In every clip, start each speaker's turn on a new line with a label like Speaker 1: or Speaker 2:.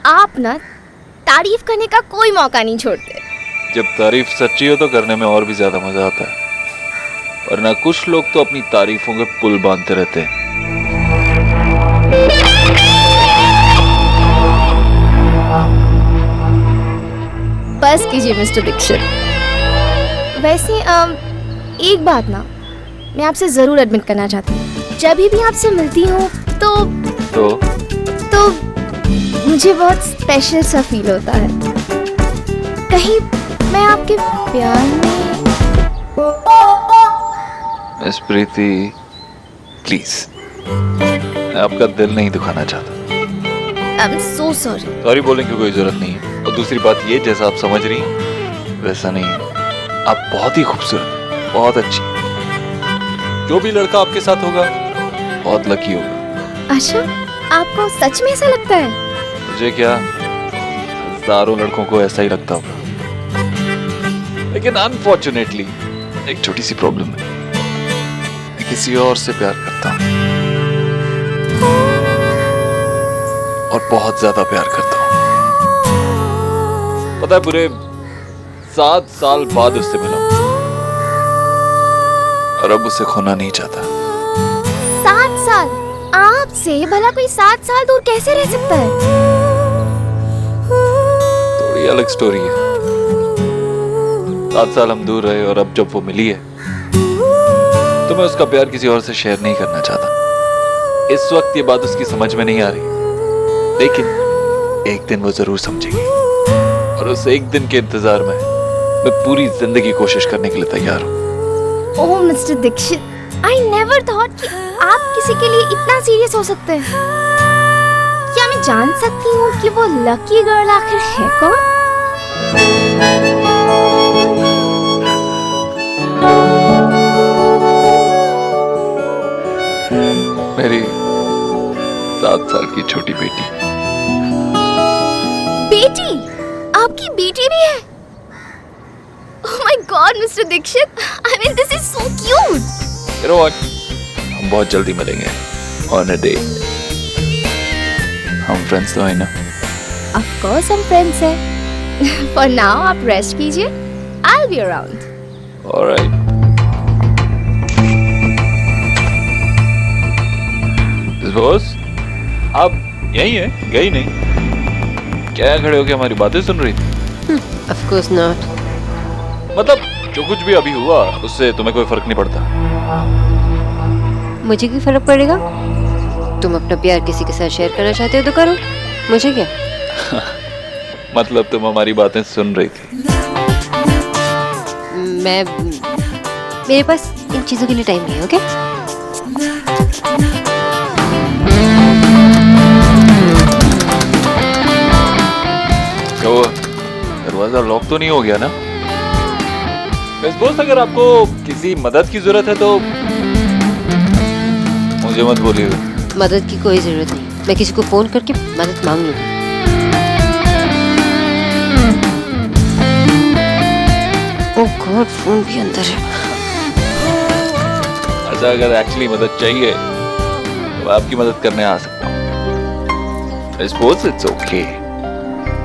Speaker 1: आप ना तारीफ करने का कोई मौका नहीं छोड़ते।
Speaker 2: जब तारीफ सच्ची हो तो करने में और भी ज्यादा मजा आता है, वरना कुछ लोग तो अपनी तारीफों के पुल बांधते रहते हैं।
Speaker 1: बस कीजिए मिस्टर दीक्षित। वैसे एक बात ना मैं आपसे जरूर एडमिट करना चाहती हूँ। जब भी आपसे मिलती हूँ तो मुझे बहुत स्पेशल सा फील होता है। कहीं मैं आपके प्यार में।
Speaker 2: मिस प्रीति, प्लीज, मैं आपका दिल नहीं दुखाना चाहता।
Speaker 1: I am so sorry.
Speaker 2: Sorry बोलने की कोई जरूरत नहीं है। और दूसरी बात ये, जैसा आप समझ रही हैं वैसा नहीं है। आप बहुत ही खूबसूरत, बहुत अच्छी। जो भी लड़का आपके साथ होगा बहुत लकी होगा।
Speaker 1: अच्छा, आपको सच में ऐसा लगता है?
Speaker 2: मुझे क्या, हजारों लड़कों को ऐसा ही लगता होगा। लेकिन अनफॉर्चुनेटली एक छोटी सी प्रॉब्लम है, मैं किसी और से प्यार करता हूँ और बहुत ज्यादा प्यार करता हूँ। पता है, पूरे 7 साल बाद उससे मिला और अब उसे खोना नहीं चाहता।
Speaker 1: 7 साल? आपसे भला कोई 7 साल दूर कैसे रह सकता है?
Speaker 2: थोड़ी अलग स्टोरी है। 7 साल हम दूर रहे और अब जब वो मिली है तो मैं उसका प्यार किसी और से शेयर नहीं करना चाहता। इस वक्त ये बात उसकी समझ में नहीं आ रही, लेकिन एक दिन वो जरूर समझेगी और उस एक दिन के इंतजार में मैं पूरी जिंदगी कोशिश करने के लिए तैयार हूँ।
Speaker 1: Oh mister Dikshit, I never thought कि आप किसी के लिए इतना सीरियस हो सकते हैं। क्या मैं जान सकती हूँ कि वो लकी गर्ल आखिर है कौन?
Speaker 2: मेरी 7 साल की छोटी बेटी।
Speaker 1: बेटी? आपकी बेटी भी है? Oh my God, Mr. Dixit! I mean, this is so cute.
Speaker 2: You know what? हम बहुत जल्दी मिलेंगे on a date. हम फ्रेंड्स तो हैं ना?
Speaker 1: Of course हम फ्रेंड्स हैं। For now आप रेस्ट कीजिए। I'll be around.
Speaker 2: Alright. Boss, आप यहीं हैं? गई नहीं? क्या खड़े होके हमारी बातें सुन रही थी?
Speaker 3: Of course not.
Speaker 2: मतलब जो कुछ भी अभी हुआ उससे तुम्हें कोई फर्क नहीं पड़ता?
Speaker 3: मुझे क्यों फर्क पड़ेगा? तुम अपना प्यार किसी के साथ शेयर करना चाहते हो तो करो, मुझे क्या?
Speaker 2: मतलब तुम हमारी बातें सुन रही थी?
Speaker 3: मेरे पास इन चीजों के लिए टाइम नहीं है, ओके?
Speaker 2: दरवाजा लॉक तो नहीं हो गया ना? बस अगर आपको किसी मदद की जरूरत है तो मुझे मत बोलिएगा।
Speaker 3: मदद की कोई जरूरत नहीं, मैं किसी को फोन करके मदद मांग लूंगी। ओह गॉड, फोन भी अंदर है।
Speaker 2: अच्छा, अगर एक्चुअली मदद चाहिए तो आपकी मदद करने आ सकता हूँ। I suppose it's okay.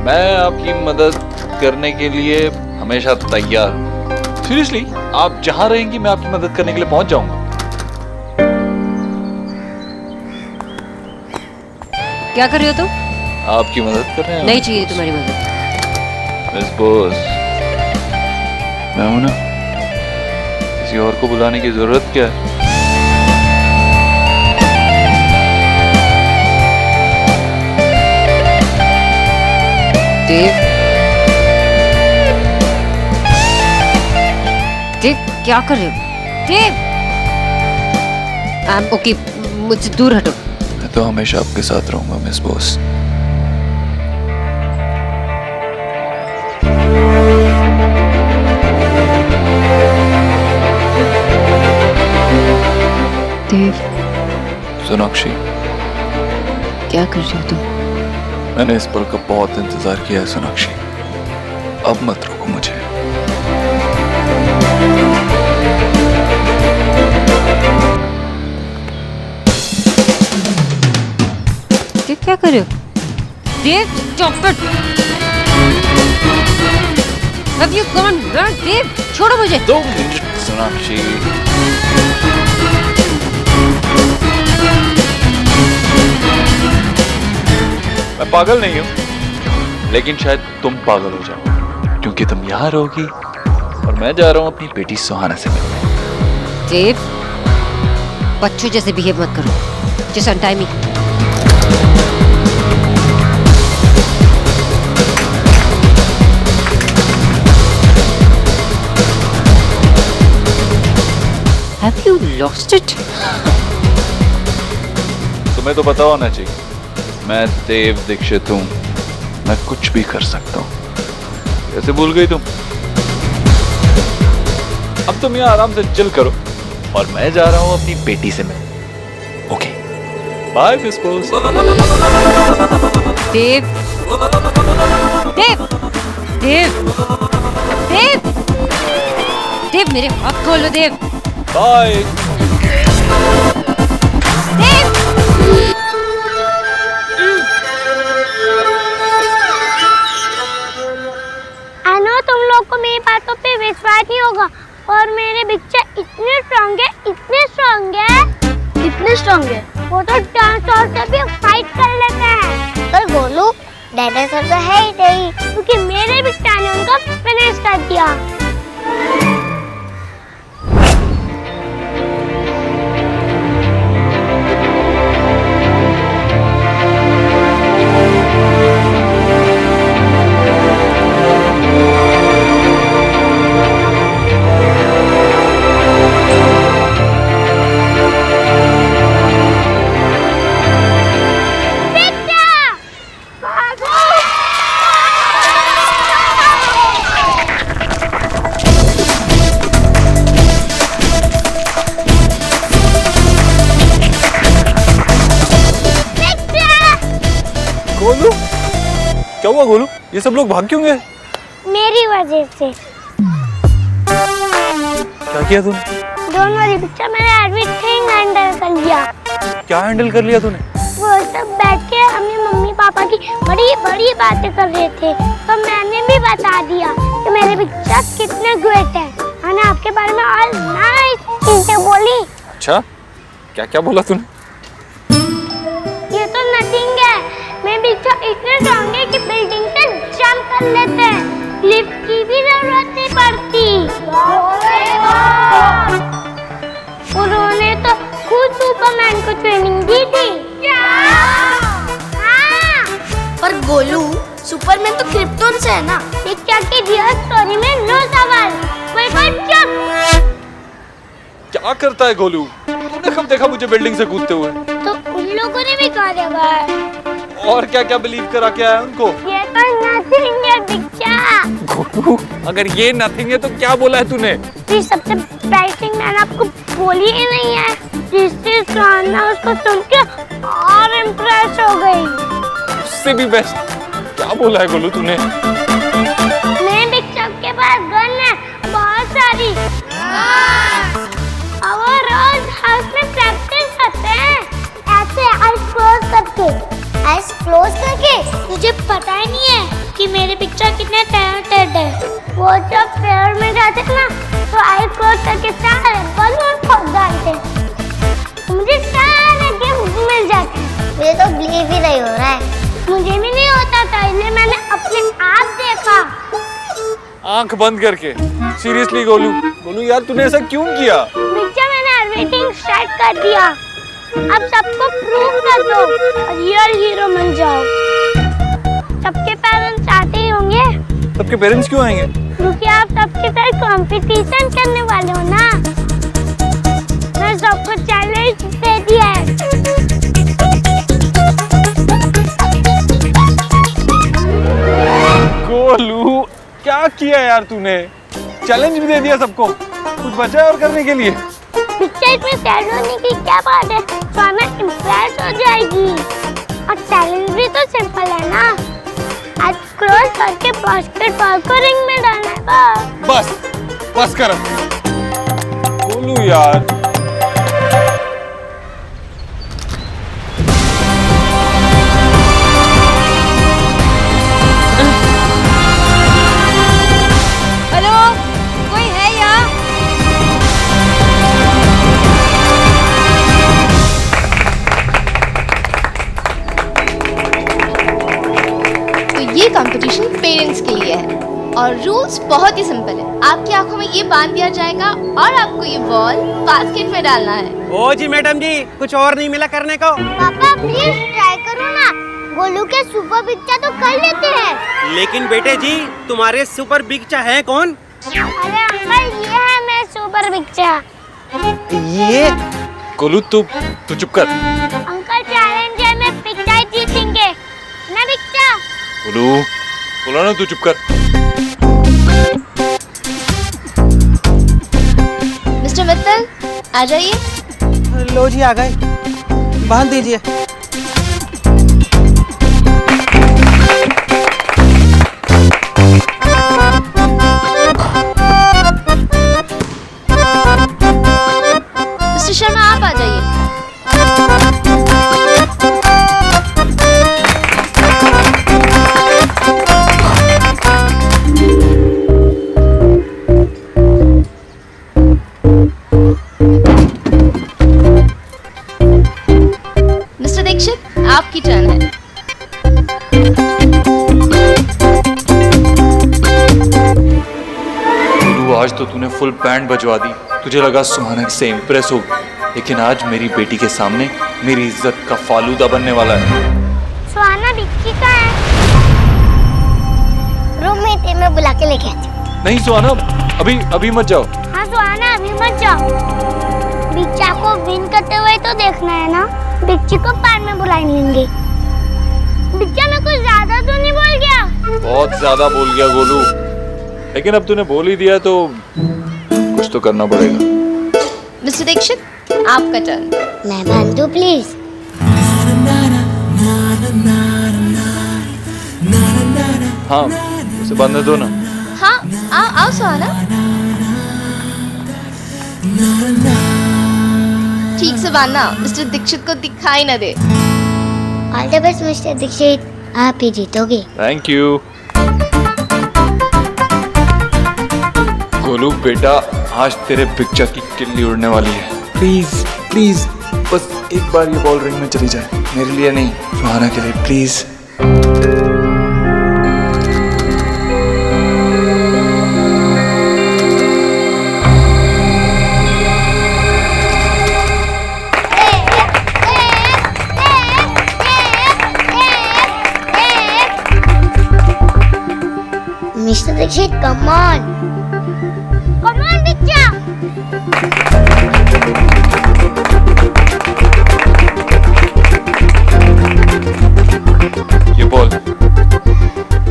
Speaker 2: मैं आपकी मदद करने के लिए हमेशा तैयार हूँ। सीरियसली, आप जहाँ रहेंगी मैं आपकी मदद करने के लिए पहुंच जाऊंगा।
Speaker 3: क्या कर रहे हो तुम?
Speaker 2: आपकी मदद कर रहे हैं।
Speaker 3: नहीं चाहिए तुम्हारी मदद।
Speaker 2: मिस बॉस, मैं हूं ना, किसी और को बुलाने की जरूरत क्या है?
Speaker 3: देव, क्या कर रहे हो? देव, ओके, मुझसे दूर हटो।
Speaker 2: मैं तो हमेशा आपके साथ रहूंगा मिस बॉस।
Speaker 3: देव,
Speaker 2: सोनाक्षी,
Speaker 3: क्या कर रहे हो तुम?
Speaker 2: मैंने इस पल का बहुत इंतजार किया है सोनाक्षी। अब मत रोको मुझे।
Speaker 3: देव, क्या कर रहे हो? Dave, stop it! Have you gone mad, Dave? छोड़ो मुझे।
Speaker 2: 2 मिनट सोनाक्षी। मैं पागल नहीं हूं, लेकिन शायद तुम पागल हो जाओ, क्योंकि तुम यहाँ रहोगी और मैं जा रहा हूँ अपनी बेटी सुहाना से मिलने।
Speaker 3: Dave, बच्चों जैसे बिहेव मत करो। Just untie me. Have you lost it?
Speaker 2: तुम्हें तो पता होना चाहिए, मैं देव दीक्षित हूँ, मैं कुछ भी कर सकता हूँ। कैसे भूल गई तुम? अब तुम यहाँ आराम से चिल करो और मैं जा रहा हूँ अपनी बेटी से मिलने। Okay, bye miss Bose.
Speaker 3: Dev, Dev, Dev, Dev, Dev, मेरे हाथ खोलो Dev.
Speaker 2: Bye.
Speaker 3: Dev,
Speaker 1: I know तुम लोग को मेरी बातों पे विश्वास नहीं होगा, और मेरे बच्चे इतने स्ट्रॉन्ग है, इतने स्ट्रॉन्ग है, इतने स्ट्रॉन्ग है, वो तो डायनासोर से भी फाइट कर लेते हैं। पर गोलू, डायनासोर तो है ही नहीं, क्योंकि मेरे बच्चे ने उनको फिनिश कर दिया।
Speaker 2: गोलू, क्या हुआ गोलू? ये सब लोग भाग क्यों गए?
Speaker 1: मेरी वजह से।
Speaker 2: क्या किया तूने?
Speaker 1: दोनों वाली पिक्चर मैंने एवरीथिंग हैंडल कर लिया।
Speaker 2: क्या हैंडल कर लिया तूने?
Speaker 1: वो सब बैठ के अपने मम्मी पापा की बड़ी बड़ी बातें कर रहे थे, तो मैंने भी बता दिया कि मेरे पिक्चर कितने ग्रेट है। मैंने आपके बारे में और नाइस चीजें बोली।
Speaker 2: अच्छा, क्या क्या बोला तूने?
Speaker 1: ये तो नथिंग है, मेरे पिक्चर इतने स्ट्रॉन्ग है कि बिल्डिंग से जंप कर लेते हैं, लिफ्ट की भी जरूरत नहीं पड़ती। उन्होंने तो खुद सुपरमैन को ट्रेनिंग दी थी। हाँ।
Speaker 4: पर गोलू, सुपरमैन तो क्रिप्टोन से है ना।
Speaker 1: पिक्चर की रियल स्टोरी में नो सवाल, कोई चुप।
Speaker 2: क्या करता है गोलू? तूने कब देखा मुझे बिल्डिंग से कूदते हुए?
Speaker 1: तो उन लोगों ने भी कहा था।
Speaker 2: और क्या क्या बिलीव करा के आया उनको?
Speaker 1: ये तो नथिंग है पिक्चर।
Speaker 2: गोलू, अगर ये नथिंग है तो क्या बोला है तूने?
Speaker 1: ये सबसे बेस्ट थिंग मैंने आपको बोली ही नहीं है, जिससे सुहाना उसको सुन के और इम्प्रेस हो गई।
Speaker 2: उससे भी बेस्ट क्या बोला है गोलू तूने?
Speaker 1: मेरे पिक्चर के पास गन है बहुत सारी, और वो रोज हाउस में प्रैक्टिस करते हैं ऐसे आइज क्लोज करके। आइज क्लोज करके? तुझे पता ही नहीं है कि मेरे पिक्चर कितने टैलेंटेड है। वो जब फेयर में जाते हैं ना, तो आइज क्लोज करके सारे बलून फोड़ डालते हैं, मुझे सारे गिफ्ट मिल जाते हैं।
Speaker 4: मुझे तो बिलीव ही नहीं हो रहा है।
Speaker 1: मुझे भी नहीं होता था, इसलिए मैंने अपने आप देखा।
Speaker 2: आंख बंद करके? सीरियसली गोलू? गोलू यार तूने ऐसा क्यों किया?
Speaker 1: पिक्चर मैंने एवरीथिंग सेट कर दिया, अब सबको प्रूव कर दो और रियल हीरो बन जाओ। सबके पेरेंट्स आते ही होंगे।
Speaker 2: सबके पेरेंट्स क्यों आएंगे?
Speaker 1: क्योंकि आप सबके साथ कंपटीशन करने वाले हो ना। मैं सबको चैलेंज दे दिया है।
Speaker 2: गोलू, क्या किया यार तूने? चैलेंज भी दे दिया सबको, कुछ बचा है और करने के लिए?
Speaker 1: पिक्चर में सैड होने की क्या बात है, सुहाना इम्प्रेस हो जाएगी। और चैलेंज भी तो सिंपल है ना, आज क्लोज करके बास्केटबॉल को रिंग में डालना है।
Speaker 2: बस बस कर गोलू यार।
Speaker 5: ये कंपटीशन पेरेंट्स के लिए है और रूल्स बहुत ही सिंपल है। आपकी आंखों में ये बांध दिया जाएगा और आपको ये बॉल बास्केट में डालना है।
Speaker 6: ओ जी मैडम जी, कुछ और नहीं मिला करने को?
Speaker 1: पापा प्लीज ट्राई करो ना, गोलू के सुपर पिक्चर तो कर लेते हैं।
Speaker 6: लेकिन बेटे जी, तुम्हारे सुपर बिगचा है कौन?
Speaker 1: अरे अंकल, ये है मेरे सुपर पिक्चर।
Speaker 6: ये
Speaker 2: गोलू तू चुप कर।
Speaker 1: अंकल चैलेंज है, मैं पिक्चर जीतेंगे ना पिक्चर।
Speaker 2: गोलू बोला ना, तू चुप कर।
Speaker 5: मिस्टर मित्तल आ जाइए।
Speaker 6: लो जी, आ गए। बांध दीजिए।
Speaker 5: मिस्टर शर्मा आप आ जाइए। मिस्टर दीक्षित आपकी टर्न है।
Speaker 2: गोलू आज तो तूने फुल बैंड बजवा दी। तुझे लगा सुहाना से इम्प्रेस हो, लेकिन आज मेरी बेटी के सामने मेरी इज्जत का फालूदा बनने वाला है।
Speaker 1: सुहाना बिक्की का है। रूम में थे, मैं बुला के लेके आती हूँ।
Speaker 2: नहीं सुहाना, अभी मत जाओ।
Speaker 1: हाँ सुहाना, अभी मत जाओ। बिच्चा को विन करते हुए तो देखना है ना। बिच्ची को पार में बुलाएंगे। बिच्चा मैं कुछ ज्यादा तो नहीं बोल गया?
Speaker 2: बहुत ज्यादा बोल गया गोलू, लेकिन अब तूने बोल ही दिया तो कुछ तो करना पड़ेगा।
Speaker 5: मिस्टर दीक्षित आपका टर्न।
Speaker 1: मैं बांधू प्लीज।
Speaker 2: हाँ, उसे बांधने दो ना।
Speaker 5: हाँ आओ सुहाना। ठीक से बांधना, मिस्टर दीक्षित को दिखाई न दे।
Speaker 1: All the best mister Dikshit, आप ही जीतोगे।
Speaker 2: थैंक यू गोलू बेटा, आज तेरे पिक्चर की किल्ली उड़ने वाली है। प्लीज प्लीज बस एक बार ये बॉल रिंग में चली जाए, मेरे लिए नहीं, सुहाना के लिए please.
Speaker 1: Mister Dikshit come on बिच्चा।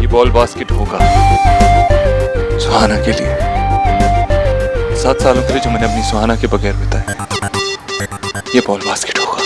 Speaker 2: ये बॉल बास्केट होगा सुहाना के लिए। 7 सालों के लिए जो मैंने अपनी सुहाना के बगैर बिताए, ये बॉल बास्केट होगा।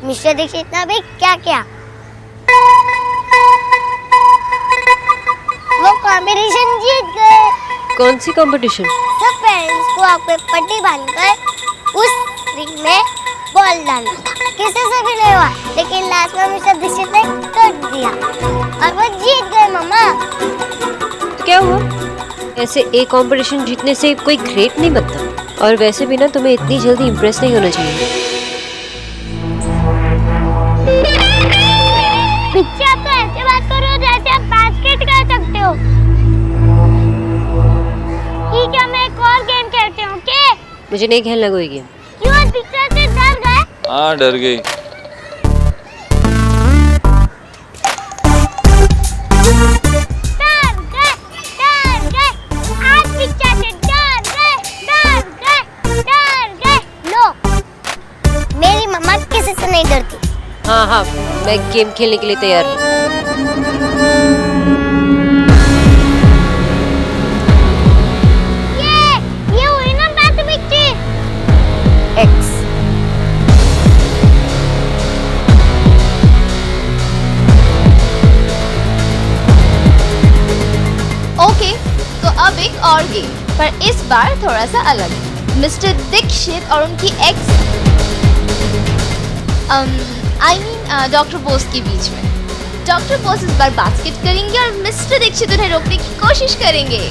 Speaker 1: मिस्टर दीक्षित ने भी क्या किया? वो कंपटीशन जीत गए।
Speaker 3: कौन सी कंपटीशन?
Speaker 1: सब पेरेंट्स को आंख पे पट्टी बांधकर उस रिंग में बॉल डाला, किसी से भी नहीं हुआ, लेकिन लास्ट में मिस्टर दीक्षित ने कर दिया और वो जीत गए मम्मा।
Speaker 3: तो क्या हुआ? ऐसे एक कंपटीशन जीतने से कोई ग्रेट नहीं बनता। और वैसे भी ना तुम्हें इतनी जल्दी इम्प्रेस नहीं होना चाहिए।
Speaker 1: पिक्चर आप तो ऐसे बात करो जैसे आप बास्केट कर सकते हो। ठीक है, मैं एक और गेम खेलती हूँ। ओके?
Speaker 3: मुझे नहीं खेलना कोई गेम।
Speaker 1: क्यों, पिक्चर से डर गए?
Speaker 2: हाँ डर गई।
Speaker 1: नहीं डरती।
Speaker 3: हाँ हाँ, मैं गेम खेलने के लिए तैयार हूँ।
Speaker 1: ये हुई ना मैथमेटिक्स।
Speaker 3: एक्स।
Speaker 5: ओके, तो अब एक और गेम, पर इस बार थोड़ा सा अलग। मिस्टर दीक्षित और उनकी एक्स डॉक्टर बोस के बीच में। डॉक्टर बोस इस बार बास्केट करेंगे और मिस्टर दीक्षित उन्हें रोकने की कोशिश करेंगे।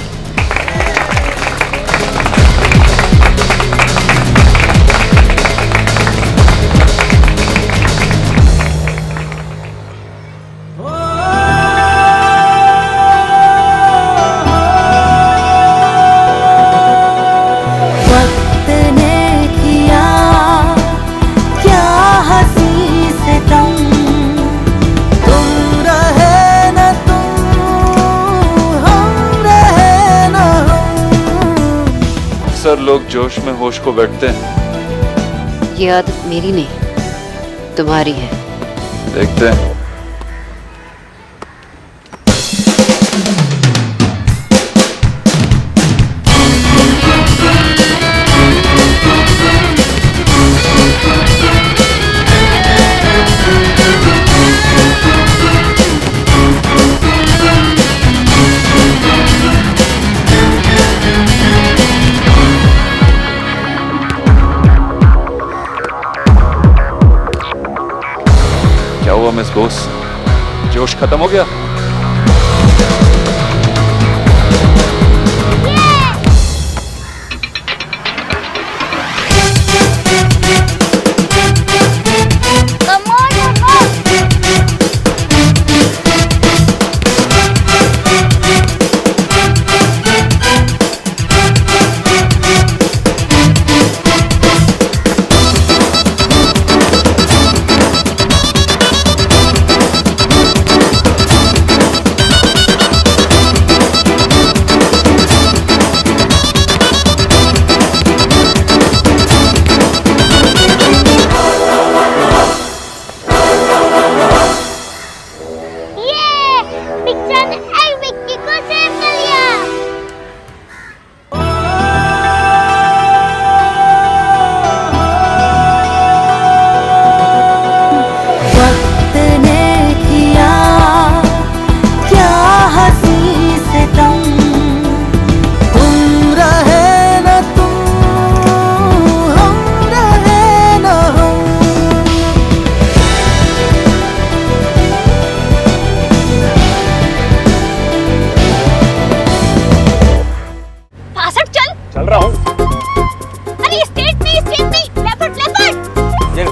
Speaker 2: अक्सर लोग जोश में होश को बैठते हैं।
Speaker 3: ये आदत मेरी नहीं, तुम्हारी है।
Speaker 2: देखते हैं। क्या हुआ मिस बोस, जोश खत्म हो गया?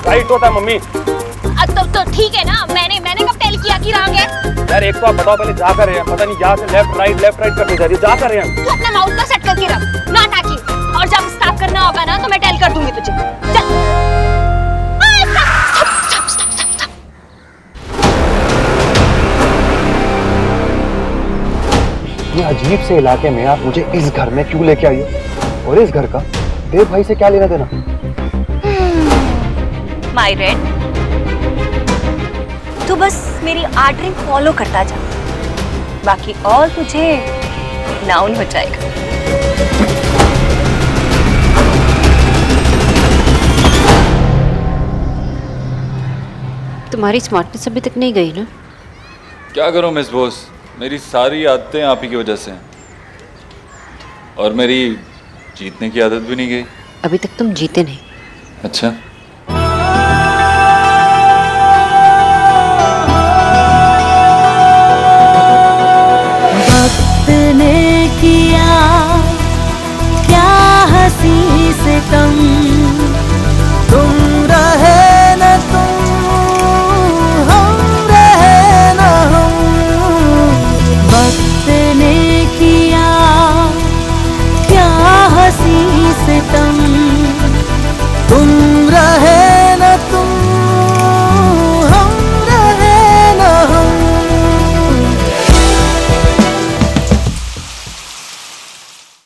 Speaker 7: राइट होता है मम्मी।
Speaker 8: तो ठीक है ना, मैंने कब टेल किया कि रॉन्ग है?
Speaker 7: यार एक तो आप बताओ पहले जा कर रहे हैं, पता नहीं यहाँ से लेफ्ट राइट करते जा रही है, जा कर रहे हैं।
Speaker 8: तू अपना माउथ का सेट करके रख, ना टाकी। और जब स्टार्ट करना होगा ना तो मैं टेल कर दूंगी तुझे। चल।
Speaker 7: ये अजीब से इलाके में आप मुझे इस घर में क्यों लेके आई हो? और इस घर का देव भाई से क्या लेना देना?
Speaker 8: माय रेड, तू बस मेरी ऑर्डरिंग फॉलो करता जा, बाकी और तुझे नाउन हो जाएगा।
Speaker 3: तुम्हारी स्मार्टनेस अभी तक नहीं गई ना?
Speaker 2: क्या करूं मिस बोस, मेरी सारी आदतें आप ही की वजह से हैं और मेरी जीतने की आदत भी नहीं गई।
Speaker 3: अभी तक तुम जीते नहीं।
Speaker 2: अच्छा।
Speaker 9: किया क्या हंसी से कम